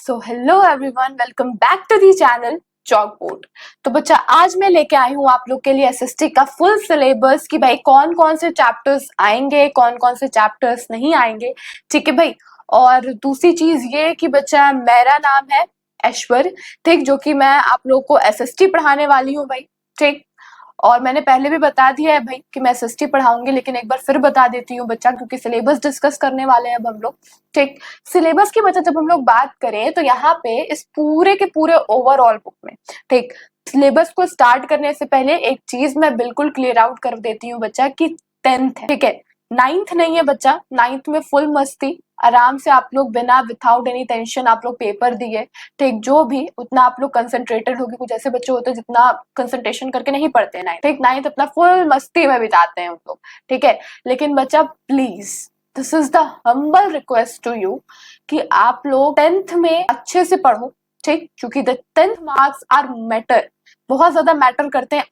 So hello everyone, welcome back to the channel chalk board. तो बच्चा आज मैं लेके आई हूँ आप लोग के लिए एसएसटी का फुल सिलेबस कि भाई कौन कौन से चैप्टर्स आएंगे, कौन कौन से चैप्टर्स नहीं आएंगे। ठीक है भाई। और दूसरी चीज ये कि बच्चा मेरा नाम है ऐश्वर्य, ठीक, जो कि मैं आप लोग को एसएसटी पढ़ाने वाली हूँ भाई। ठीक। और मैंने पहले भी बता दिया है भाई कि मैं एसएसटी पढ़ाऊंगी, लेकिन एक बार फिर बता देती हूँ बच्चा, क्योंकि सिलेबस डिस्कस करने वाले हैं अब हम लोग। ठीक। सिलेबस की बच्चा जब हम लोग बात करें तो यहाँ पे इस पूरे के पूरे ओवरऑल बुक में, ठीक, सिलेबस को स्टार्ट करने से पहले एक चीज मैं बिल्कुल क्लियर आउट कर देती हूँ बच्चा कि 10th है, ठीक है, 9th नहीं है बच्चा। 9th में फुल मस्ती, आराम से आप लोग बिना विथआउट एनी टेंशन आप लोग पेपर दिए। ठीक, जो भी उतना आप लोग कंसंट्रेटेड होगी। कुछ ऐसे बच्चे होते हैं जितना कंसंट्रेशन करके नहीं पढ़ते हैं 9th, ठीक, 9th अपना फुल मस्ती में बिताते हैं उन लोग। ठीक है, लेकिन बच्चा please, this is the humble request to you कि आप लोग 10th में अच्छे से पढ़ो। ठीक, क्योंकि the 10th marks are matter, बहुत ज्यादा मैटर करते हैं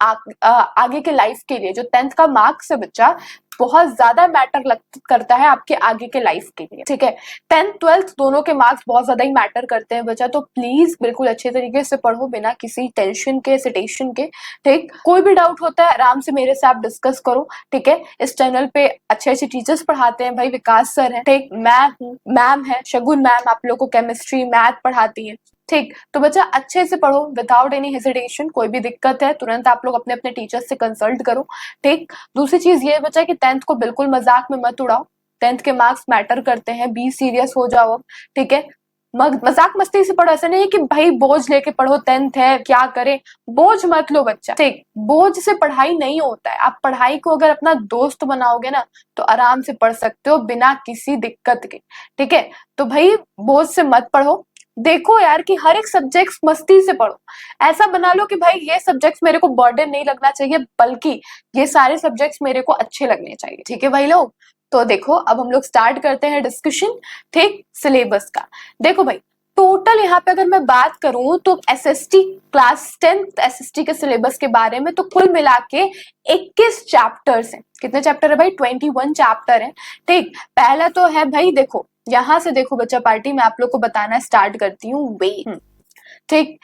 आगे के लाइफ के लिए। जो 10th का मार्क्स है बच्चा बहुत ज्यादा मैटर करता है आपके आगे के लाइफ के लिए। ठीक है, 10th 12th दोनों के मार्क्स बहुत ज्यादा ही मैटर करते हैं बच्चा। तो प्लीज बिल्कुल अच्छे तरीके से पढ़ो बिना किसी टेंशन के, सिटेशन के। ठीक, कोई भी डाउट होता है आराम से मेरे से आप डिस्कस करो। ठीक है, इस चैनल पे अच्छे अच्छे टीचर्स पढ़ाते हैं भाई, विकास सर हैं, ठीक, मैं हूँ, मैम है शगुन मैम, आप लोग को केमिस्ट्री मैथ पढ़ाती है। ठीक, तो बच्चा अच्छे से पढ़ो विदाउट एनी हेजिटेशन। कोई भी दिक्कत है तुरंत आप लोग अपने अपने टीचर्स से कंसल्ट करो। ठीक, दूसरी चीज ये बच्चा कि 10th को बिल्कुल मजाक में मत उड़ाओ। 10th के मार्क्स मैटर करते हैं, बी सीरियस हो जाओ। ठीक है, मजाक मस्ती से पढ़ो, ऐसा नहीं है कि भाई बोझ लेके पढ़ो, 10th है क्या करे, बोझ मत लो बच्चा। ठीक, बोझ से पढ़ाई नहीं होता है। आप पढ़ाई को अगर अपना दोस्त बनाओगे ना तो आराम से पढ़ सकते हो बिना किसी दिक्कत के। ठीक है, तो भाई बोझ से मत पढ़ो। देखो यार कि हर एक सब्जेक्ट मस्ती से पढ़ो। ऐसा बना लो कि भाई ये सब्जेक्ट्स मेरे को बर्डन नहीं लगना चाहिए, बल्कि ये सारे सब्जेक्ट्स मेरे को अच्छे लगने चाहिए। ठीक है भाई लोग, तो देखो अब हम लोग स्टार्ट करते हैं डिस्कशन, ठीक, सिलेबस का। देखो भाई, टोटल यहाँ पे अगर मैं बात करूं तो एसएसटी क्लास 10th एसएसटी के सिलेबस के बारे में तो कुल मिला के 21 चैप्टर्स हैं। कितने चैप्टर है भाई? 21 चैप्टर है। ठीक, पहला तो है भाई, देखो यहां से देखो बच्चा पार्टी, मैं आप लोग को बताना स्टार्ट करती हूँ वे। ठीक,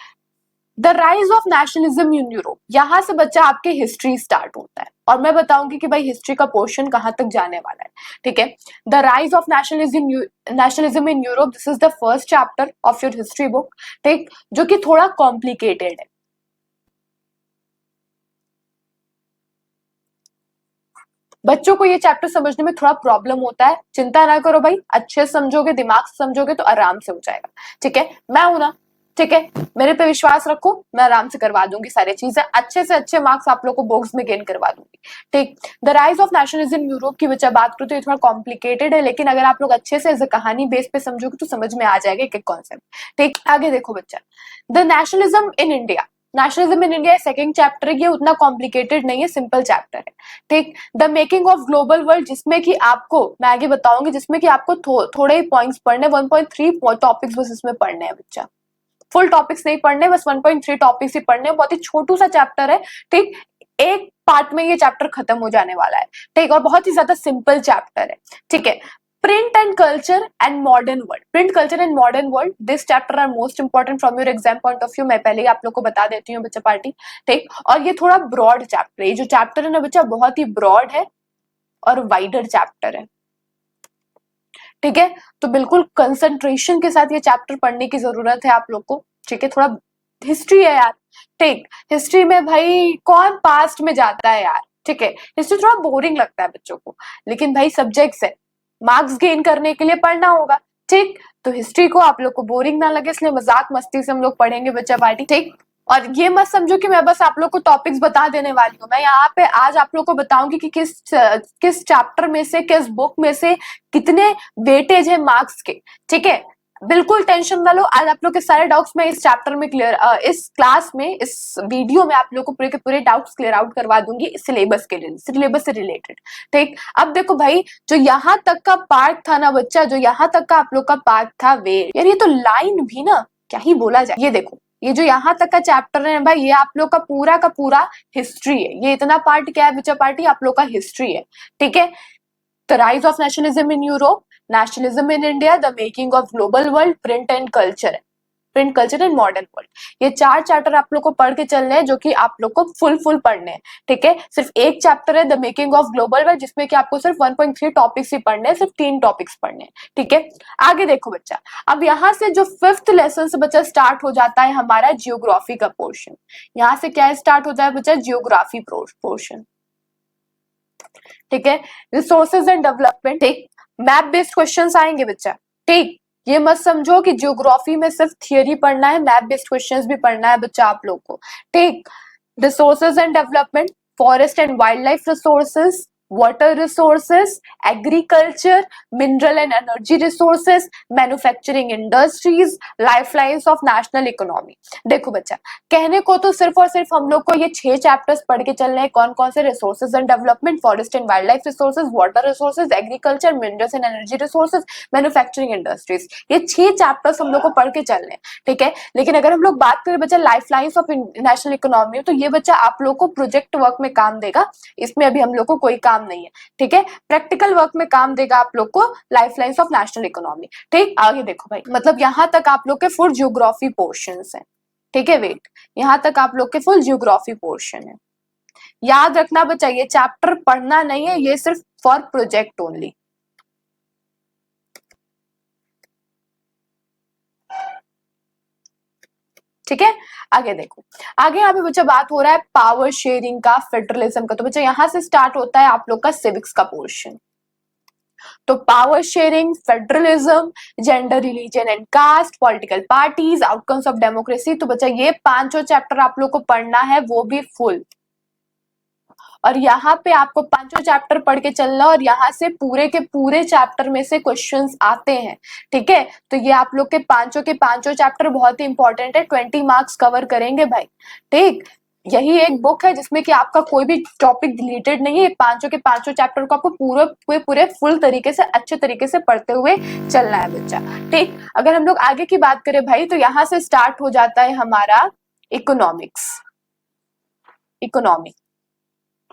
the rise of nationalism in Europe, यहां से बच्चा आपके हिस्ट्री स्टार्ट होता है और मैं बताऊंगी कि भाई हिस्ट्री का पोर्शन कहां तक जाने वाला है। ठीक है, the rise of nationalism in Europe, this is the first chapter of your history book. ठीक, जो कि थोड़ा कॉम्प्लिकेटेड है। बच्चों को ये चैप्टर समझने में थोड़ा प्रॉब्लम होता है, चिंता ना करो भाई, अच्छे से समझोगे, दिमाग से समझोगे तो आराम से हो जाएगा। ठीक है, मैं हूं ना, ठीक है, मेरे पे विश्वास रखो, मैं आराम से करवा दूंगी सारी चीजें, अच्छे से अच्छे मार्क्स आप लोग को बोर्ड्स में गेन करवा दूंगी। ठीक, the rise of nationalism Europe की बच्चा बात करो तो ये थोड़ा कॉम्प्लिकेटेड है, लेकिन अगर आप लोग अच्छे से एज अ कहानी बेस पे समझोगे तो समझ में आ जाएगा एक एक कॉन्सेप्ट। ठीक, आगे देखो बच्चा, the nationalism in India, nationalism in India second chapter है, ये उतना कॉम्प्लिकेटेड नहीं है, सिंपल चैप्टर है। ठीक, the making of global world, जिसमें कि आपको मैं आगे बताऊंगी, जिसमें कि आपको थोड़े ही पॉइंट्स पढ़ने, 1.3 टॉपिक्स बस इसमें पढ़ने हैं बच्चा, फुल टॉपिक्स नहीं पढ़ने, बस 1.3 टॉपिक्स ही पढ़ने। बहुत ही छोटू सा चैप्टर है। ठीक, एक पार्ट में ये चैप्टर खत्म हो जाने वाला है। ठीक, और बहुत ही ज्यादा सिंपल चैप्टर है। ठीक है, print and culture and modern world, print culture and modern world, this chapter are most important from your exam point of view. मैं पहले ही आप लोग को बता देती हूँ बच्चा पार्टी। ठीक, और ये थोड़ा ब्रॉड चैप्टर है, ये जो चैप्टर है ना बच्चा बहुत ही ब्रॉड है और वाइडर चैप्टर है। ठीक है, तो बिल्कुल कंसंट्रेशन के साथ ये चैप्टर पढ़ने की जरूरत है आप लोग को। ठीक है, थोड़ा हिस्ट्री है यार। ठीक, हिस्ट्री में भाई कौन पास्ट में जाता है यार। ठीक है, हिस्ट्री थोड़ा बोरिंग लगता है बच्चों को, लेकिन भाई सब्जेक्ट्स है, मार्क्स गेन करने के लिए पढ़ना होगा। ठीक, तो हिस्ट्री को आप लोग को बोरिंग ना लगे इसलिए मजाक मस्ती से हम लोग पढ़ेंगे बच्चा पार्टी। ठीक, और ये मत समझो कि मैं बस आप लोग को टॉपिक्स बता देने वाली हूँ। मैं यहाँ पे आज आप लोग को बताऊंगी कि किस चैप्टर में से, किस बुक में से कितने वेटेज है मार्क्स के। ठीक है, बिल्कुल टेंशन ना लो, आज आप लोग के सारे डाउट्स मैं इस चैप्टर में इस क्लास में, इस वीडियो में आप लोग को पूरे के पूरे डाउट्स क्लियर आउट करवा दूंगी सिलेबस के लिए, सिलेबस से रिलेटेड। ठीक, अब देखो भाई, जो यहाँ तक का पार्ट था ना बच्चा, जो यहाँ तक का आप लोग का पार्ट था वे, यार ये तो लाइन भी ना क्या ही बोला जाए। ये देखो, ये जो यहाँ तक का चैप्टर है भाई, ये आप लोग का पूरा हिस्ट्री है। ये इतना पार्ट क्या है बच्चा पार्टी, आप लोग का हिस्ट्री है। ठीक है, the rise of nationalism in Europe, nationalism in India, the making of global world, print and culture है। Print culture and modern world. ये 4 चैप्टर आप लोग को पढ़ के चलने हैं, जो कि आप लोग को फुल पढ़ने हैं, ठीक है। सिर्फ एक चैप्टर है the making of global world, जिसमें कि आपको सिर्फ 1.3 टॉपिक्स ही पढ़ने हैं, सिर्फ 3 टॉपिक्स पढ़ने हैं, ठीक है। आगे देखो बच्चा, अब यहाँ से जो 5th लेसन से बच्चा स्टार्ट हो जाता है हमारा जियोग्राफी का पोर्शन। यहाँ से क्या स्टार्ट होता है बच्चा? जियोग्राफी पोर्शन, ठीक है। रिसोर्सेज एंड डेवलपमेंट, ठीक। मैप बेस्ड क्वेश्चंस आएंगे बच्चा, ठीक। ये मत समझो कि ज्योग्राफी में सिर्फ थियरी पढ़ना है, मैप बेस्ड क्वेश्चंस भी पढ़ना है बच्चा आप लोग को, ठीक। Resources and development, forest and wild life resources, water resources, agriculture, mineral and energy resources, manufacturing industries, lifelines of national economy। देखो बच्चा, कहने को तो सिर्फ और सिर्फ हम लोग को ये 6 चैप्टर्स पढ़ के चलने हैं। कौन कौन से? Resources and development, forest and wild life resources, water resources, agriculture, minerals and energy resources, manufacturing industries. ये 6 चैप्टर्स हम लोग को पढ़ के चलने हैं, ठीक है। लेकिन अगर हम लोग बात करें बच्चा लाइफलाइंस ऑफ नेशनल इकोनॉमी, तो ये बच्चा आप लोग को प्रोजेक्ट वर्क में काम देगा, इसमें अभी हम लोग को कोई काम नहीं है, ठीक है। प्रैक्टिकल वर्क में काम देगा आप लोग को लाइफलाइंस ऑफ नेशनल इकोनॉमी, ठीक। आगे देखो भाई, मतलब यहां तक आप लोग के फुल जियोग्राफी पोर्शंस हैं, ठीक है। वेट, यहां तक आप लोग के फुल जियोग्राफी पोर्शन है। याद रखना बच्चा, ये चैप्टर पढ़ना नहीं है, ये सिर्फ फॉर प्रोजेक्ट ओनली। ठीक है। आगे देखो, आगे यहाँ पे बच्चा बात हो रहा है पावर शेयरिंग का, फेडरलिज्म का। तो बच्चा यहाँ से स्टार्ट होता है आप लोग का सिविक्स का पोर्शन। तो power sharing, federalism, gender, religion and caste, political parties, outcomes of democracy. तो बच्चा ये 5 चैप्टर आप लोग को पढ़ना है, वो भी फुल। और यहाँ पे आपको 5 चैप्टर पढ़ के चलना, और यहाँ से पूरे के पूरे चैप्टर में से क्वेश्चंस आते हैं, ठीक है। तो ये आप लोग के 5 चैप्टर बहुत ही इंपॉर्टेंट है, 20 मार्क्स कवर करेंगे भाई, ठीक। यही एक बुक है जिसमें कि आपका कोई भी टॉपिक डिलीटेड नहीं है। 5 चैप्टर को आपको पूरे फुल तरीके से, अच्छे तरीके से पढ़ते हुए चलना है बच्चा, ठीक। अगर हम लोग आगे की बात करें भाई, तो यहाँ से स्टार्ट हो जाता है हमारा इकोनॉमिक्स, इकोनॉमी,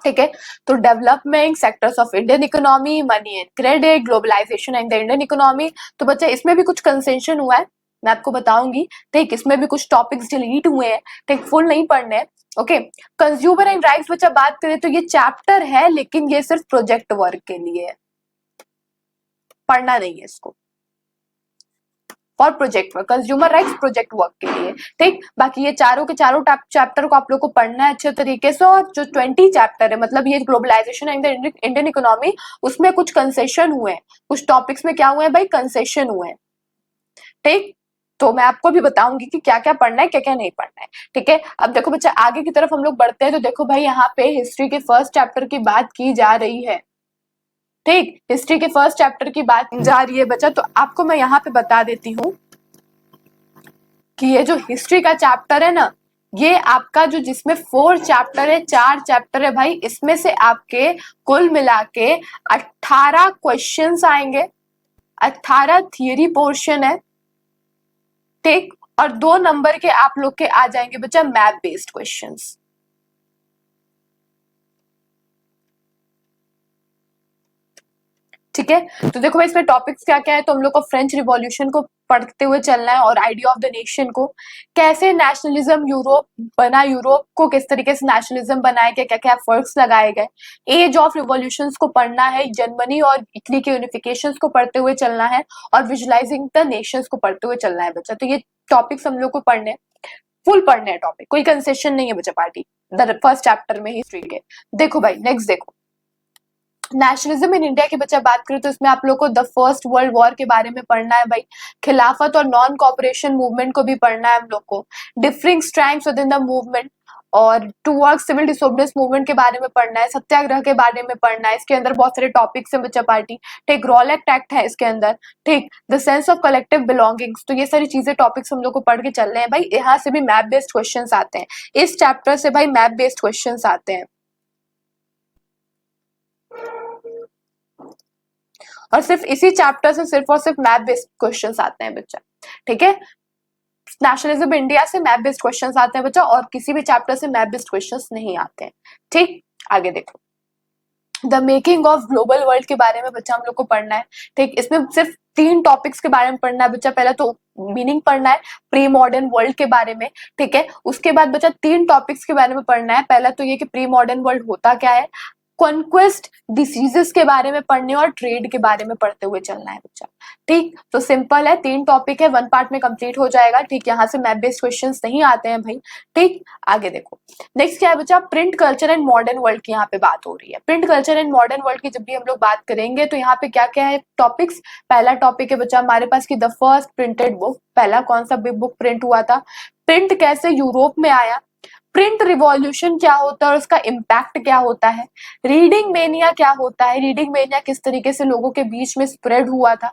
ठीक है। तो development, sectors of Indian economy, money and credit, globalisation and the Indian economy. तो बच्चा इसमें भी कुछ कंसेशन हुआ है, मैं आपको बताऊंगी, ठीक। इसमें भी कुछ टॉपिक्स डिलीट हुए हैं, ठीक, फुल नहीं पढ़ने हैं, ओके। कंज्यूमर एंड राइट्स बच्चा बात करें तो ये चैप्टर है, लेकिन ये सिर्फ प्रोजेक्ट वर्क के लिए है, पढ़ना नहीं है इसको, for project work, consumer rights project work के लिए, ठीक। बाकी ये चारों के चारों चैप्टर को आप लोग को पढ़ना है अच्छे तरीके से। और जो 20 चैप्टर है, मतलब ये globalisation and the Indian economy, उसमें कुछ कंसेशन हुए हैं, कुछ टॉपिक्स में क्या हुए हैं भाई? कंसेशन हुए हैं, ठीक। तो मैं आपको भी बताऊंगी कि क्या क्या पढ़ना है, क्या क्या नहीं पढ़ना है, ठीक है। अब देखो बच्चा, आगे की तरफ हम लोग बढ़ते हैं, तो देखो भाई यहाँ पे हिस्ट्री के फर्स्ट चैप्टर की बात की जा रही है, ठीक। हिस्ट्री के फर्स्ट चैप्टर की बात जा रही है बच्चा। तो आपको मैं यहाँ पे बता देती हूँ कि ये जो हिस्ट्री का चैप्टर है ना, ये आपका जो जिसमें 4 चैप्टर है, 4 चैप्टर है भाई, इसमें से आपके कुल मिला के 18 क्वेश्चंस आएंगे, 18 थियरी पोर्शन है, ठीक। और 2 नंबर के आप लोग के आ जाएंगे बच्चा मैप बेस्ड क्वेश्चंस, ठीक है। तो देखो भाई इसमें टॉपिक्स क्या क्या है, तो हम लोग को फ्रेंच रिवॉल्यूशन को पढ़ते हुए चलना है, और आइडिया ऑफ द नेशन को, कैसे नेशनलिज्म यूरोप बना, यूरोप को किस तरीके से नेशनलिज्म बनाया गया, क्या क्या एफर्ट्स लगाए गए, एज ऑफ रिवॉल्यूशंस को पढ़ना है, जर्मनी और इटली के यूनिफिकेशंस को पढ़ते हुए चलना है, और विजुअलाइजिंग द नेशंस को पढ़ते हुए चलना है बच्चा। तो ये टॉपिक्स हम लोग को पढ़ने, फुल पढ़ने हैं टॉपिक, कोई कंसेशन नहीं है बच्चा पार्टी फर्स्ट चैप्टर में हिस्ट्री के। देखो भाई नेक्स्ट देखो, नेशनलिज्म इन इंडिया की बच्चा बात करें तो इसमें आप लोग को द फर्स्ट वर्ल्ड वॉर के बारे में पढ़ना है भाई, खिलाफत और नॉन कॉपरेशन मूवमेंट को भी पढ़ना है हम लोग को, differing strands with in the movement, और टूवर्ड्स सिविल डिसोबीडियंस मूवमेंट के बारे में पढ़ना है, सत्याग्रह के बारे में पढ़ना है। इसके अंदर बहुत सारे टॉपिक्स हैं बच्चा पार्टी, ठीक। रॉलेक्ट एक्ट है इसके अंदर, ठीक। The sense of collective belongings. तो ये सारी चीजें टॉपिक्स हम लोग को पढ़ के चल रहे हैं भाई। यहाँ से भी मैप बेस्ड क्वेश्चंस आते हैं, इस चैप्टर से भाई मैप बेस्ड क्वेश्चंस आते हैं, और सिर्फ इसी चैप्टर से सिर्फ और सिर्फ मैप बेस्ड क्वेश्चंस आते हैं बच्चा, ठीक है। नेशनलिज्म इंडिया से मैप बेस्ड क्वेश्चंस आते हैं बच्चा, और किसी भी चैप्टर से मैप बेस्ड क्वेश्चंस नहीं आते हैं, ठीक। आगे देखो, the making of global world के बारे में बच्चा हम लोग को पढ़ना है। ठीक, इसमें सिर्फ 3 टॉपिक्स के बारे में पढ़ना है बच्चा। पहला तो मीनिंग पढ़ना है प्री मॉडर्न वर्ल्ड के बारे में, ठीक है। उसके बाद बच्चा 3 टॉपिक्स के बारे में पढ़ना है। पहला तो ये कि प्री मॉडर्न वर्ल्ड होता क्या है, कॉन्क्वेस्ट, डिसीजेस के बारे में पढ़ने और ट्रेड के बारे में पढ़ते हुए चलना है बच्चा। ठीक, तो सिंपल है, 3 टॉपिक है, 1 पार्ट में कंप्लीट हो जाएगा। ठीक, यहाँ से मैप बेस्ड क्वेश्चंस नहीं आते हैं भाई। ठीक, आगे देखो नेक्स्ट क्या है बच्चा, print culture and modern world की यहाँ पे बात हो रही है। Print culture and modern world की जब भी हम लोग बात करेंगे तो यहाँ पे क्या क्या है टॉपिक्स। पहला टॉपिक है बच्चा हमारे पास की द फर्स्ट प्रिंटेड बुक, पहला कौन सा बुक प्रिंट हुआ था, प्रिंट कैसे यूरोप में आया, प्रिंट रिवॉल्यूशन क्या होता है और उसका इम्पैक्ट क्या होता है, रीडिंग मेनिया क्या होता है, रीडिंग मेनिया किस तरीके से लोगों के बीच में स्प्रेड हुआ था,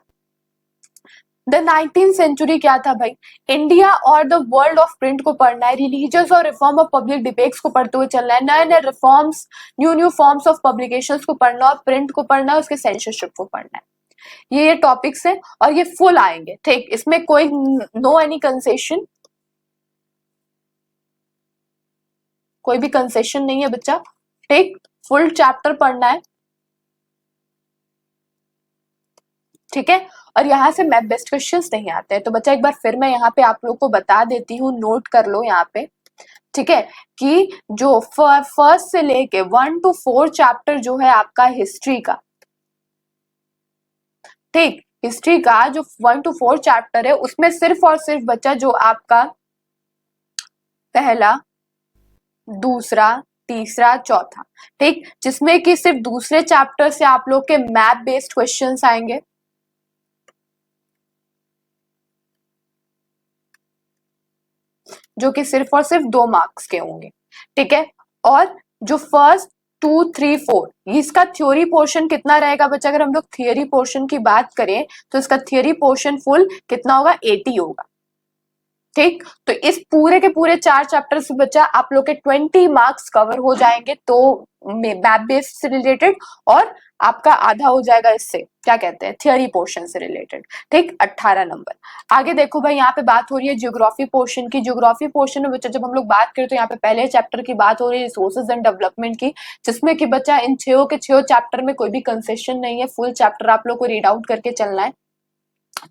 द 19th सेंचुरी क्या था भाई, इंडिया और द वर्ल्ड ऑफ प्रिंट को पढ़ना है, रिलीजियस और रिफॉर्म ऑफ पब्लिक डिबेट्स को पढ़ते हुए चलना है, नए नए reforms, new forms of publications को पढ़ना और प्रिंट को पढ़ना है, उसके सेंसरशिप को पढ़ना है। ये टॉपिक्स है और ये फुल आएंगे। ठीक, इसमें कोई नो एनी कंसेशन, कोई भी कंसेशन नहीं है बच्चा। ठीक, फुल चैप्टर पढ़ना है, ठीक है। और यहाँ से मैथ बेस्ड क्वेश्चंस नहीं आते हैं। तो बच्चा एक बार फिर मैं यहाँ पे आप लोग को बता देती हूँ, नोट कर लो यहाँ पे, ठीक है, कि जो फर्स्ट से लेके 1 to 4 चैप्टर जो है आपका हिस्ट्री का, ठीक, हिस्ट्री का जो 1 to 4 चैप्टर है उसमें सिर्फ और सिर्फ बच्चा जो आपका पहला, दूसरा, तीसरा, चौथा, ठीक, जिसमें कि सिर्फ दूसरे चैप्टर से आप लोग के मैप बेस्ड क्वेश्चंस आएंगे, जो कि सिर्फ और सिर्फ 2 मार्क्स के होंगे, ठीक है। और जो फर्स्ट 2, 3, 4 इसका थ्योरी पोर्शन कितना रहेगा बच्चा, अगर हम लोग थियोरी पोर्शन की बात करें तो इसका थियोरी पोर्शन फुल कितना होगा, 80 होगा। ठीक, तो इस पूरे के पूरे 4 चैप्टर से बच्चा आप लोग के 20 मार्क्स कवर हो जाएंगे, तो मैप बेस्ड से रिलेटेड, और आपका आधा हो जाएगा इससे क्या कहते हैं थियोरी पोर्शन से रिलेटेड। ठीक, 18 नंबर। आगे देखो भाई, यहाँ पे बात हो रही है ज्योग्राफी पोर्शन की। ज्योग्राफी पोर्शन में बच्चा जब हम लोग बात करें तो यहाँ पे पहले चैप्टर की बात हो रही है रिसोर्सेज एंड डेवलपमेंट की, जिसमें कि बच्चा इन 6 के 6 चैप्टर में कोई भी कंसेशन नहीं है, फुल चैप्टर आप लोग को रीड आउट करके चलना है,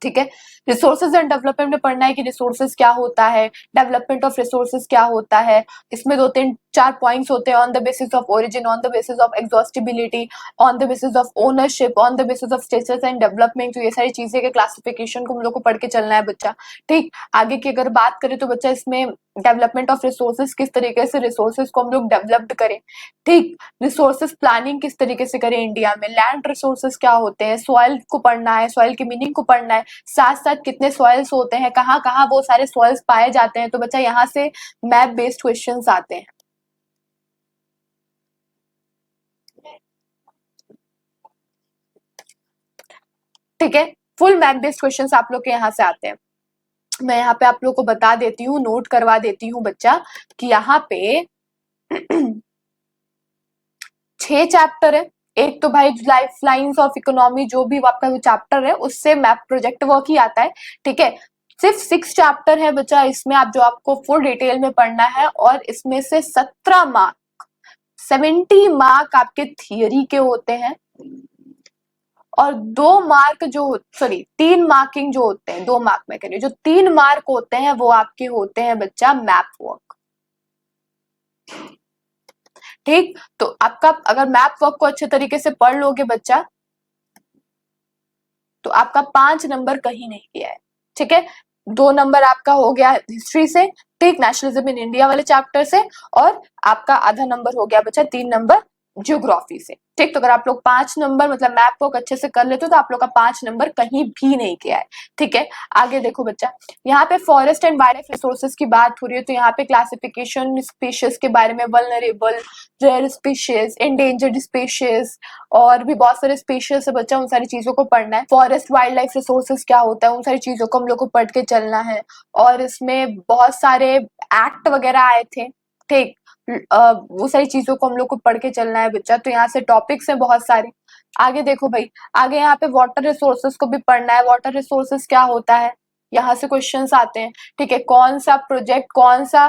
ठीक है। रिसोर्सेज एंड डेवलपमेंट में पढ़ना है कि रिसोर्सेज क्या होता है, डेवलपमेंट ऑफ रिसोर्सेज क्या होता है, इसमें 2-3-4 पॉइंट्स होते हैं, on the basis of origin, on the basis of exhaustibility, on the basis of ownership, on the basis of status and development. तो ये सारी चीजें के क्लासिफिकेशन को हम लोग को पढ़ के चलना है बच्चा। ठीक, आगे की अगर बात करें तो बच्चा इसमें डेवलपमेंट ऑफ रिसोर्सेज, किस तरीके से रिसोर्सेज को हम लोग डेवलप्ड करें, ठीक, रिसोर्सेज प्लानिंग किस तरीके से करें इंडिया में, लैंड रिसोर्सेज क्या होते हैं, सॉइल को पढ़ना है, सॉइल की मीनिंग को पढ़ना है, साथ साथ कितने सॉइल्स होते हैं, कहाँ कहाँ वो सारे सॉइल्स पाए जाते हैं। तो बच्चा यहाँ से मैप बेस्ड क्वेश्चंस आते हैं, ठीक है। फुल मैप बेस्ड क्वेश्चंस आप लोग के यहाँ से आते हैं। मैं यहाँ पे आप लोग को बता देती हूँ, नोट करवा देती हूँ बच्चा, कि यहाँ पे 6 चैप्टर है। एक तो भाई लाइफ लाइन्स ऑफ इकोनॉमी, जो भी आपका जो चैप्टर है उससे मैप प्रोजेक्ट वर्क ही आता है, ठीक है। सिर्फ 6 चैप्टर है बच्चा, इसमें आप जो आपको फुल डिटेल में पढ़ना है, और इसमें से 17 मार्क, 70 मार्क आपके थियरी के होते हैं, और 2 मार्क जो, सॉरी 3 मार्किंग जो होते हैं, 2 मार्क मैं कह रही हूँ, जो 3 मार्क होते हैं वो आपके होते हैं बच्चा मैप वर्क। ठीक, तो आपका अगर मैप वर्क को अच्छे तरीके से पढ़ लोगे बच्चा, तो आपका 5 नंबर कहीं नहीं गया है, ठीक है। 2 नंबर आपका हो गया हिस्ट्री से, ठीक, नेशनलिज्म इन इंडिया वाले चैप्टर से, और आपका आधा नंबर हो गया बच्चा 3 नंबर ज्योग्राफी से। ठीक, तो अगर आप लोग 5 नंबर मतलब मैप को अच्छे से कर लेते हो तो आप लोग का 5 नंबर कहीं भी नहीं गया है, ठीक है। आगे देखो बच्चा, यहाँ पे forest and wild life resources की बात हो रही है, तो यहाँ पे क्लासिफिकेशन स्पीशीज के बारे में, vulnerable, rare species, endangered species, और भी बहुत सारे स्पीशीज है बच्चा, उन सारी चीजों को पढ़ना है। फॉरेस्ट वाइल्ड लाइफ रिसोर्सेज क्या होता है, उन सारी चीजों को हम लोग को पढ़ के चलना है। और इसमें बहुत सारे एक्ट वगैरह आए थे, ठीक, वो सारी चीजों को हम लोग को पढ़ के चलना है बच्चा। तो यहाँ से टॉपिक्स हैं बहुत सारे। आगे देखो भाई, आगे यहाँ पे वाटर रिसोर्सेज को भी पढ़ना है। वाटर रिसोर्सेज क्या होता है, यहाँ से क्वेश्चंस आते हैं, ठीक है। कौन सा प्रोजेक्ट, कौन सा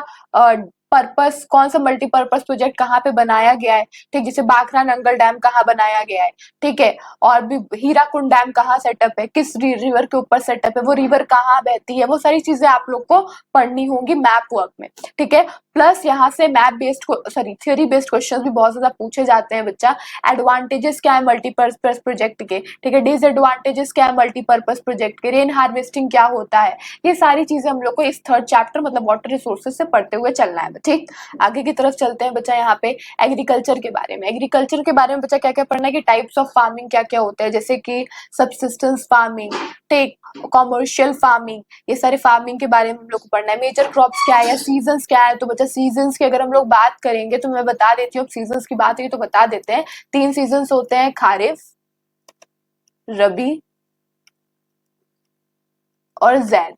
पर्पस, कौन सा मल्टीपर्पज प्रोजेक्ट कहाँ पे बनाया गया है, ठीक, जैसे बाखरा नंगल डैम कहाँ बनाया गया है, ठीक है, और भी हीराकुंड डैम कहाँ सेटअप है, किस रिवर के ऊपर सेटअप है, वो रिवर कहाँ बहती है, वो सारी चीजें आप लोग को पढ़नी होंगी मैप वर्क में, ठीक है। प्लस यहाँ से map based sorry theory based question भी बहुत ज्यादा पूछे जाते हैं बच्चा। एडवांटेजेस क्या है मल्टीपर्पज प्रोजेक्ट के, ठीक है, डिसएडवांटेजेस क्या है मल्टीपर्पज प्रोजेक्ट के, रेन हार्वेस्टिंग क्या होता है, ये सारी चीजें हम लोग को इस थर्ड चैप्टर मतलब वाटर रिसोर्सेज से पढ़ते हुए चलना है, ठीक। आगे की तरफ चलते हैं बच्चा, यहाँ पे एग्रीकल्चर के बारे में। एग्रीकल्चर के बारे में बच्चा क्या क्या पढ़ना है कि टाइप्स ऑफ फार्मिंग क्या क्या होते हैं, जैसे कि सबसिस्टेंस फार्मिंग, ठीक, कॉमर्शियल फार्मिंग, ये सारे फार्मिंग के बारे में हम लोग को पढ़ना है। मेजर क्रॉप्स क्या है या सीजन्स क्या है, तो बच्चा सीजन्स की अगर हम लोग बात करेंगे तो मैं बता देती हूँ, सीजन्स की बात हुई तो बता देते हैं। 3 सीजन्स होते हैं, खारिफ, रबी और जैद।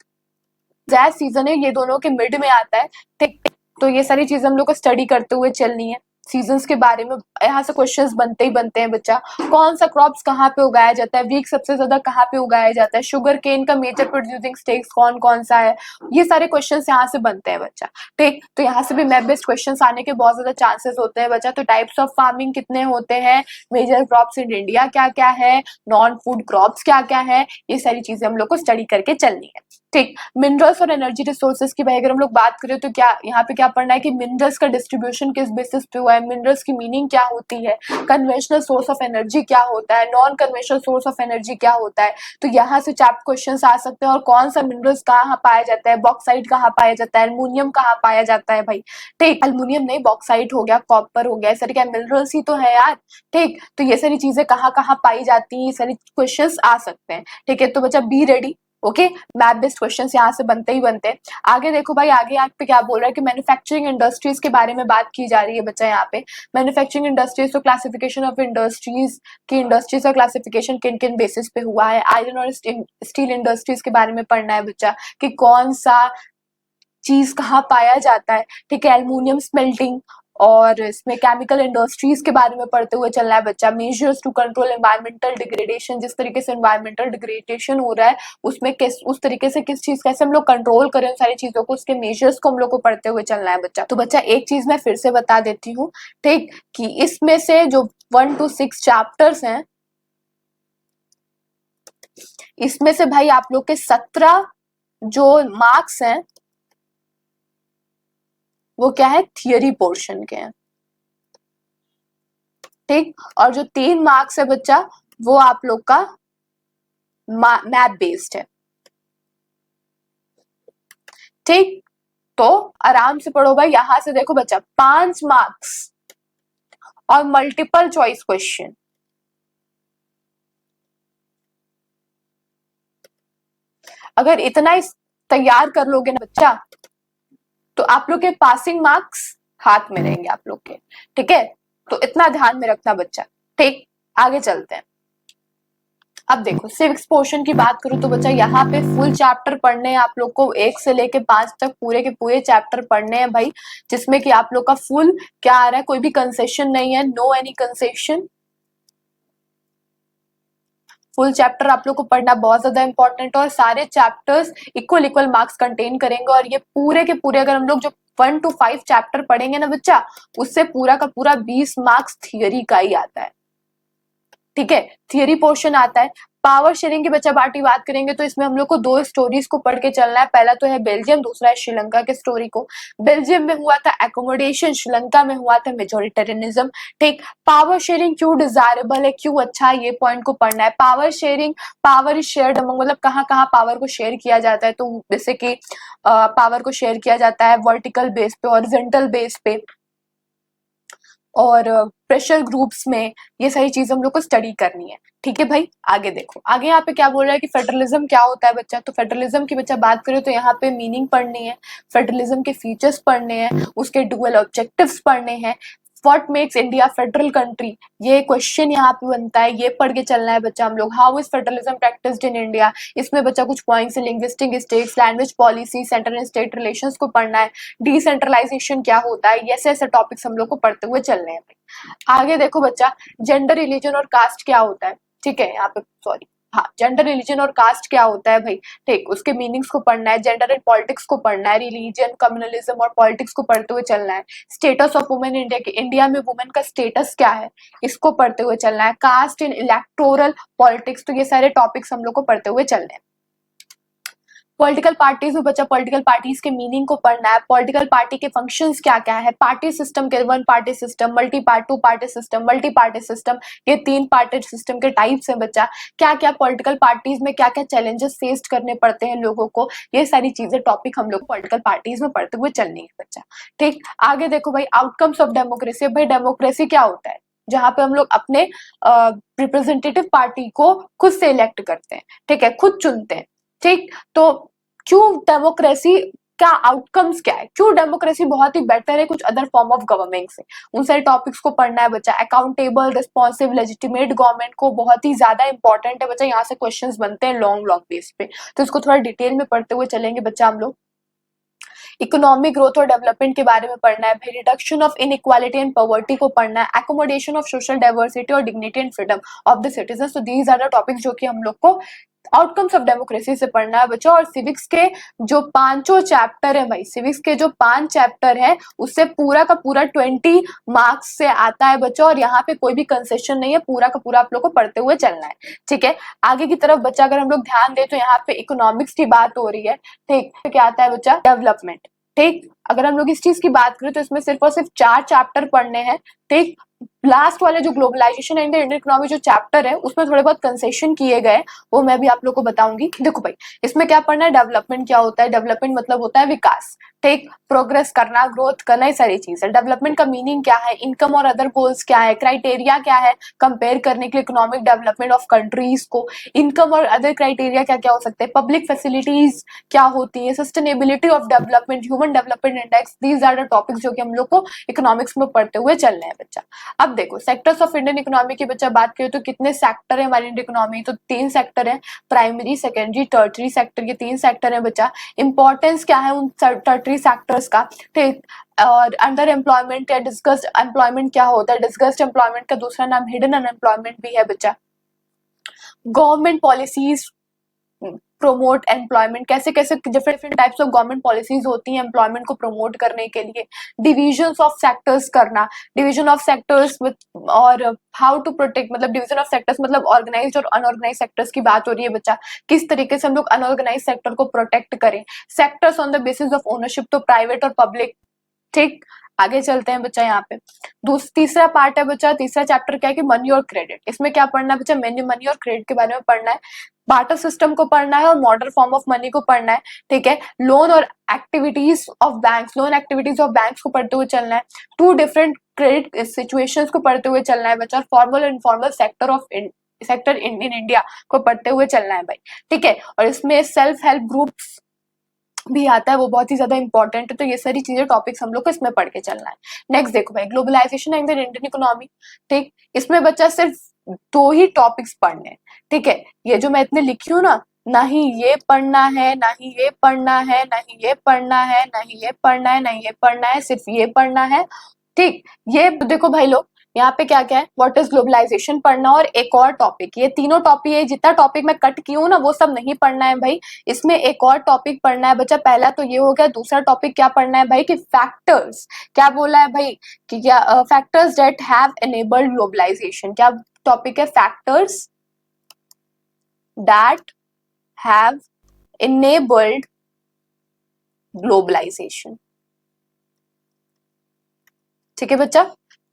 जैद सीजन है, ये दोनों के मिड में आता है, ठीक। तो ये सारी चीजें हम लोग को स्टडी करते हुए चलनी है। सीजन्स के बारे में यहाँ से क्वेश्चंस बनते ही बनते हैं बच्चा। कौन सा क्रॉप्स कहाँ पे उगाया जाता है, वीक सबसे ज्यादा कहाँ पे उगाया जाता है, शुगर केन का मेजर प्रोड्यूसिंग स्टेट्स कौन कौन सा है, ये सारे क्वेश्चंस यहाँ से बनते हैं बच्चा, ठीक। तो यहाँ से भी मैप बेस्ड क्वेश्चंस आने के बहुत ज्यादा चांसेस होते हैं बच्चा। तो टाइप्स ऑफ फार्मिंग कितने होते हैं, मेजर क्रॉप्स इन इंडिया क्या क्या है, नॉन फूड क्रॉप्स क्या क्या है, ये सारी चीजें हम लोग को स्टडी करके चलनी है, ठीक। मिनरल्स और एनर्जी रिसोर्सेज की भाई अगर हम लोग बात करें तो क्या यहाँ पे क्या पढ़ना है कि मिनरल्स का डिस्ट्रीब्यूशन किस बेसिस पे हुआ है, मिनरल्स की मीनिंग क्या होती है, कन्वेंशनल सोर्स ऑफ एनर्जी क्या होता है, non conventional source of energy क्या होता है। तो यहाँ से चैप्टर क्वेश्चन आ सकते हैं। और कौन सा मिनरल्स कहाँ पाया जाता है, बॉक्साइट कहाँ पाया जाता है, एल्युमिनियम कहाँ पाया जाता है भाई, ठीक। एल्युमिनियम नहीं, बॉक्साइट हो गया, कॉपर हो गया, ये सारे क्या मिनरल्स ही तो है यार, ठीक। तो ये सारी चीजें कहाँ कहाँ पाई जाती है, ये सारी क्वेश्चन आ सकते हैं, ठीक है। तो बच्चा be ready, okay. Map based questions यहाँ से बनते ही बनते हैं। आगे देखो भाई, आगे यहाँ पे क्या बोल रहा है कि मैन्युफैक्चरिंग इंडस्ट्रीज के बारे में बात की जा रही है बच्चा। यहाँ पे मैन्युफैक्चरिंग इंडस्ट्रीज, तो क्लासिफिकेशन ऑफ इंडस्ट्रीज की इंडस्ट्रीज का क्लासिफिकेशन किन किन बेसिस पे हुआ है। आयरन और स्टील इंडस्ट्रीज के बारे में पढ़ना है बच्चा कि कौन सा चीज कहाँ पाया जाता है, ठीक है। एल्युमिनियम स्मेल्टिंग और इसमें केमिकल इंडस्ट्रीज के बारे में पढ़ते हुए चलना है बच्चा। Measures to control environmental degradation, जिस तरीके से एनवायरमेंटल डिग्रेडेशन हो रहा है उसमें किस उस तरीके से किस चीज कैसे हम लोग कंट्रोल करें उन सारी चीजों को, उसके मेजर्स को हम लोग को पढ़ते हुए चलना है बच्चा। तो बच्चा एक चीज मैं फिर से बता देती हूँ, ठीक, कि इसमें से जो 1 to 6 चैप्टर्स हैं, इसमें से भाई आप लोग के 17 जो मार्क्स हैं वो क्या है, थियरी पोर्शन के हैं, ठीक। और जो 3 मार्क्स है बच्चा वो आप लोग का मैप बेस्ड है, ठीक। तो आराम से पढ़ो भाई। यहां से देखो बच्चा 5 मार्क्स और मल्टीपल चॉइस क्वेश्चन, अगर इतना तैयार कर लोगे ना बच्चा तो आप लोग के पासिंग मार्क्स हाथ में रहेंगे आप लोग के, ठीक है। तो इतना ध्यान में रखना बच्चा, ठीक। आगे चलते हैं। अब देखो सिविक्स पोर्शन की बात करूं तो बच्चा यहाँ पे फुल चैप्टर पढ़ने हैं आप लोग को, 1 से लेके 5 तक पूरे के पूरे चैप्टर पढ़ने हैं भाई, जिसमें कि आप लोग का फुल क्या आ रहा है, कोई भी कंसेशन नहीं है, no any concession. Full chapter आप लोग को पढ़ना बहुत ज्यादा इंपॉर्टेंट है और सारे chapters equal equal marks contain करेंगे। और ये पूरे के पूरे अगर हम लोग जो 1 to 5 चैप्टर पढ़ेंगे ना बच्चा, उससे पूरा का पूरा 20 मार्क्स थियरी का ही आता है, ठीक है। थियरी पोर्शन आता है। पावर शेयरिंग की बच्चा पार्टी बात करेंगे तो इसमें हम लोग को 2 स्टोरीज को पढ़ के चलना है। पहला तो है बेल्जियम, दूसरा है श्रीलंका के स्टोरी को। बेल्जियम में हुआ था एकोमोडेशन, श्रीलंका में हुआ था मेजोरिटेरियनिज्म, ठीक। पावर शेयरिंग क्यों डिजायरेबल है, क्यों अच्छा है, ये पॉइंट को पढ़ना है। Power sharing, power is shared among, मतलब कहाँ कहाँ पावर को शेयर किया जाता है, तो जैसे कि पावर को शेयर किया जाता है वर्टिकल बेस पे, हॉरिजॉन्टल बेस पे और प्रेशर ग्रुप्स में, ये सारी चीज हम लोग को स्टडी करनी है, ठीक है भाई। आगे देखो, आगे यहाँ पे क्या बोल रहा है कि फेडरलिज्म क्या होता है बच्चा। तो फेडरलिज्म की बच्चा बात करें तो यहाँ पे मीनिंग पढ़नी है, फेडरलिज्म के फीचर्स पढ़ने हैं, उसके डुअल ऑब्जेक्टिव्स पढ़ने हैं। What makes India federal country, ये क्वेश्चन यहाँ पे बनता है, ये पढ़ के चलना है बच्चा हम लोग। How is federalism practised in India, इसमें बच्चा कुछ पॉइंट्स है, linguistic states, language policy, centre and state relations को पढ़ना है। डिसेंट्रलाइजेशन क्या होता है, ऐसे ऐसे टॉपिक्स हम लोग को पढ़ते हुए चलने हैं। आगे देखो बच्चा, जेंडर, रिलीजन और कास्ट क्या होता है, ठीक है। यहाँ पे सॉरी, हाँ, जेंडर, रिलीजन और कास्ट क्या होता है भाई, ठीक, उसके मीनिंग्स को पढ़ना है। जेंडर एंड पॉलिटिक्स को पढ़ना है, रिलीजन, कम्युनलिज्म और पॉलिटिक्स को पढ़ते हुए चलना है। स्टेटस ऑफ वुमेन इंडिया के, इंडिया में वुमेन का स्टेटस क्या है, इसको पढ़ते हुए चलना है। कास्ट इन इलेक्टोरल पॉलिटिक्स, तो ये सारे टॉपिक्स हम लोग को पढ़ते हुए चलने हैं। पॉलिटिकल पार्टीज में बच्चा पॉलिटिकल पार्टीज के मीनिंग को पढ़ना है। पॉलिटिकल पार्टी के फंक्शंस क्या क्या है, पार्टी सिस्टम के, one party system, multi party, two party system, multi party system, ये 3 पार्टी सिस्टम के टाइप्स हैं बच्चा। क्या क्या पॉलिटिकल पार्टीज में क्या क्या चैलेंजेस फेस करने पड़ते हैं लोगों को, ये सारी चीजें टॉपिक हम लोग पॉलिटिकल पार्टीज में पढ़ते हुए चलनी है बच्चा। ठीक, आगे देखो भाई, आउटकम्स ऑफ डेमोक्रेसी। भाई डेमोक्रेसी क्या होता है, जहां पे हम लोग अपने रिप्रेजेंटेटिव पार्टी को खुद से इलेक्ट करते हैं, ठीक है, खुद चुनते हैं। ठीक, तो क्यों डेमोक्रेसी का आउटकम्स क्या है, क्यों डेमोक्रेसी बहुत ही बेटर है कुछ अदर फॉर्म ऑफ गवर्नमेंट से, उन सारे टॉपिक्स को पढ़ना है बच्चा। अकाउंटेबल, रिस्पॉन्सिव, लेजिटिमेट गवर्नमेंट को बहुत ही ज्यादा इंपॉर्टेंट है बच्चा, यहाँ से क्वेश्चंस बनते हैं लॉन्ग लॉन्ग बेस पे, तो इसको थोड़ा डिटेल में पढ़ते हुए चलेंगे बच्चा हम लोग। इकोनॉमिक ग्रोथ और डेवलपमेंट के बारे में पढ़ना है भाई। Reduction of inequality and poverty को पढ़ना है। एकोमोडेशन ऑफ सोशल डाइवर्सिटी और dignity and freedom of the citizen, तो दीज आर द टॉपिक्स जो कि हम लोग को आउटकम्स ऑफ डेमोक्रेसी से पढ़ना है बच्चों। और सिविक्स के जो 5 चैप्टर है भाई, सिविक्स के जो 5 चैप्टर है उससे पूरा का पूरा 20 मार्क्स से आता है बच्चों, और यहाँ पे कोई भी कंसेशन नहीं है, पूरा का पूरा आप लोग को पढ़ते हुए चलना है। ठीक है, आगे की तरफ बच्चा अगर हम लोग ध्यान दें तो यहाँ पे इकोनॉमिक्स की बात हो रही है। ठीक, तो क्या आता है बच्चा, डेवलपमेंट। ठीक, अगर हम लोग इस चीज की बात करें तो इसमें सिर्फ और सिर्फ 4 चैप्टर पढ़ने हैं। ठीक, लास्ट वाले जो globalisation and the Indian economy जो चैप्टर है उसमें थोड़े बहुत कंसेशन किए गए, वो मैं भी आप लोग को बताऊंगी। देखो भाई, इसमें क्या पढ़ना है, डेवलपमेंट क्या होता है, डेवलपमेंट मतलब होता है विकास। ठीक, प्रोग्रेस करना, ग्रोथ करना, ये सारी चीजें। डेवलपमेंट का मीनिंग क्या है, इनकम और अदर गोल्स क्या है, क्राइटेरिया क्या है कंपेयर करने के लिए इकोनॉमिक डेवलपमेंट ऑफ कंट्रीज को, इनकम और अदर क्राइटेरिया क्या क्या हो सकते हैं, पब्लिक फैसिलिटीज क्या होती है, sustainability of development, human development index, these are the topics जो कि हम लोग को इकोनॉमिक्स में पढ़ते हुए चलने हैं बच्चा। अब देखो, सेक्टर्स ऑफ इंडियन इकोनॉमी की बच्चा बात करें तो कितने सेक्टर है हमारी इंडियन इकोनॉमी, तो 3 सेक्टर है, प्राइमरी, सेकेंडरी, टर्टरी सेक्टर, ये 3 सेक्टर है बच्चा। इंपॉर्टेंस क्या है उन टर्टरी सेक्टर्स का, ठीक, और अंडर एम्प्लॉयमेंट या डिस्कस्ड एम्प्लॉयमेंट क्या होता है, डिस्कस्ड एम्प्लॉयमेंट का दूसरा नाम हिडन अनएम्प्लॉयमेंट भी है बच्चा। गवर्नमेंट पॉलिसीज प्रोमोट एम्प्लॉयमेंट, कैसे कैसे different types of government policies होती हैं एम्प्लॉयमेंट को प्रमोट करने के लिए। डिविजन ऑफ सेक्टर्स करना, डिवीजन ऑफ सेक्टर्स विद और हाउ टू प्रोटेक्ट, मतलब डिवीजन ऑफ सेक्टर्स मतलब ऑर्गेनाइज्ड और अनऑर्गेनाइज्ड सेक्टर्स की बात हो रही है बच्चा, किस तरीके से हम लोग अनऑर्गेनाइज्ड सेक्टर को प्रोटेक्ट करें। Sectors on the basis of ownership, तो प्राइवेट और पब्लिक। ठीक, आगे चलते हैं बच्चा, यहाँ पे तीसरा पार्ट है बच्चा, तीसरा चैप्टर क्या है कि मनी और क्रेडिट। इसमें क्या पढ़ना है बच्चा, मनी और क्रेडिट के बारे में पढ़ना है। बार्टर सिस्टम को पढ़ना है और मॉडर्न फॉर्म ऑफ मनी को पढ़ना है। ठीक है, लोन और activities of banks, loan activities of banks को पढ़ते हुए चलना है। 2 डिफरेंट क्रेडिट सिचुएशंस को पढ़ते हुए चलना है बच्चा। फॉर्मल और इनफॉर्मल सेक्टर इन इंडिया को पढ़ते हुए चलना है भाई। ठीक है, और इसमें सेल्फ हेल्प ग्रुप्स भी आता है, वो बहुत ही ज्यादा इंपॉर्टेंट है, तो ये सारी चीजें टॉपिक्स हम लोग को इसमें पढ़ के चलना है। नेक्स्ट देखो भाई, globalisation and the Indian economy. ठीक, इसमें बच्चा सिर्फ 2 ही टॉपिक्स पढ़ने हैं। ठीक है, ये जो मैं इतने लिखी हूँ ना, ना ही ये पढ़ना है, ना ही ये पढ़ना है, ना ही ये पढ़ना है, ना ही ये पढ़ना है, ना ही ये पढ़ना है, सिर्फ ये पढ़ना है। ठीक, ये देखो भाई लोग, यहाँ पे क्या क्या है, व्हाट इज ग्लोबलाइजेशन पढ़ना, और एक और टॉपिक, ये तीनों टॉपिक है, जितना टॉपिक मैं कट की हूँ ना वो सब नहीं पढ़ना है भाई, इसमें एक और टॉपिक पढ़ना है बच्चा। पहला तो ये हो गया, दूसरा टॉपिक क्या पढ़ना है भाई कि फैक्टर्स, क्या बोला है भाई कि क्या factors that have enabled globalisation, क्या टॉपिक है, factors that have enabled globalisation. ठीक है बच्चा,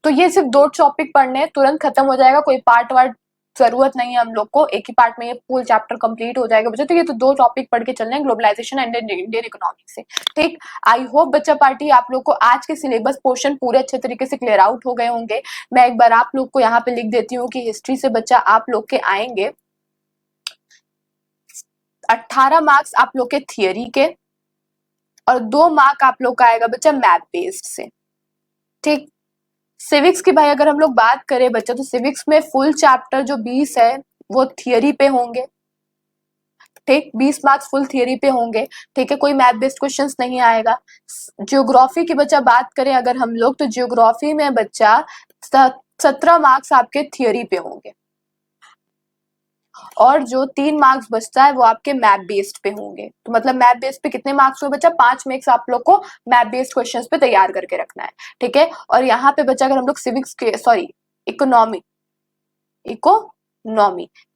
तो ये सिर्फ 2 टॉपिक पढ़ने हैं, तुरंत खत्म हो जाएगा, कोई पार्ट वार्ट जरूरत नहीं है हम लोग को, एक ही पार्ट में ये फुल चैप्टर कंप्लीट हो जाएगा बच्चा। तो ये तो 2 टॉपिक पढ़ के चलने हैं, ग्लोबलाइजेशन एंड इंडियन इकोनॉमिक से। ठीक, आई होप बच्चा पार्टी आप लोग को आज के सिलेबस पोर्शन पूरे अच्छे तरीके से क्लियर आउट हो गए होंगे। मैं एक बार आप लोग को यहाँ पे लिख देती हूँ कि हिस्ट्री से बच्चा आप लोग के आएंगे 18 मार्क्स आप लोग के थियरी के, और 2 मार्क आप लोग का आएगा बच्चा मैथ बेस्ड से। ठीक, सिविक्स की भाई अगर हम लोग बात करें बच्चा, तो सिविक्स में फुल चैप्टर जो 20 है वो थियरी पे होंगे। ठीक, 20 मार्क्स फुल थियरी पे होंगे। ठीक है, कोई मैथ बेस्ड क्वेश्चंस नहीं आएगा। ज्योग्राफी की बच्चा बात करें अगर हम लोग, तो ज्योग्राफी में बच्चा 17 मार्क्स आपके थियरी पे होंगे। और जो 3 मार्क्स बचता है वो आपके मैप बेस्ड पे होंगे। तो मतलब मैप बेस्ड पे कितने मार्क्स हुए बच्चा, 5 मार्क्स आप लोग को मैप बेस्ड क्वेश्चंस पे तैयार करके रखना है, ठीक है। और यहाँ पे बच्चा अगर हम लोग सिविक्स के इकोनॉमी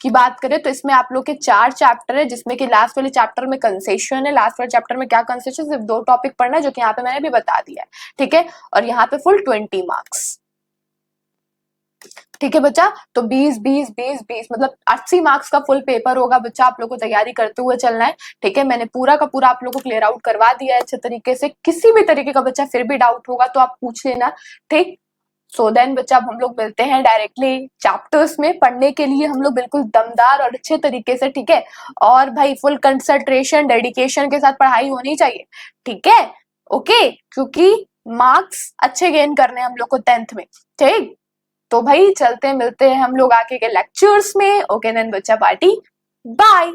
की बात करें तो इसमें आप लोग के 4 चैप्टर है, जिसमें कि लास्ट वाले चैप्टर में कंसेशन है। लास्ट वाले चैप्टर में क्या कंसेशन, सिर्फ 2 टॉपिक पढ़ना है, जो कि यहाँ पे मैंने भी बता दिया है, ठीक है। और यहाँ पे फुल 20 मार्क्स, ठीक है बच्चा। तो 20 मतलब 80 मार्क्स का फुल पेपर होगा बच्चा, आप लोग को तैयारी करते हुए चलना है, ठीक है। मैंने पूरा का पूरा आप लोग को क्लियर आउट करवा दिया है अच्छे तरीके से। किसी भी तरीके का बच्चा फिर भी डाउट होगा तो आप पूछ लेना, ठीक। सो देन बच्चा अब हम लोग मिलते हैं डायरेक्टली चैप्टर्स में पढ़ने के लिए, हम लोग बिल्कुल दमदार और अच्छे तरीके से, ठीक है। और भाई फुल कंसंट्रेशन डेडिकेशन के साथ पढ़ाई होनी चाहिए, ठीक है, ओके। क्योंकि मार्क्स अच्छे गेन करने हैं हम लोग को 10th में, ठीक। तो भाई चलते मिलते हैं हम लोग आगे के लेक्चर्स में, ओके देन बच्चा पार्टी, बाय।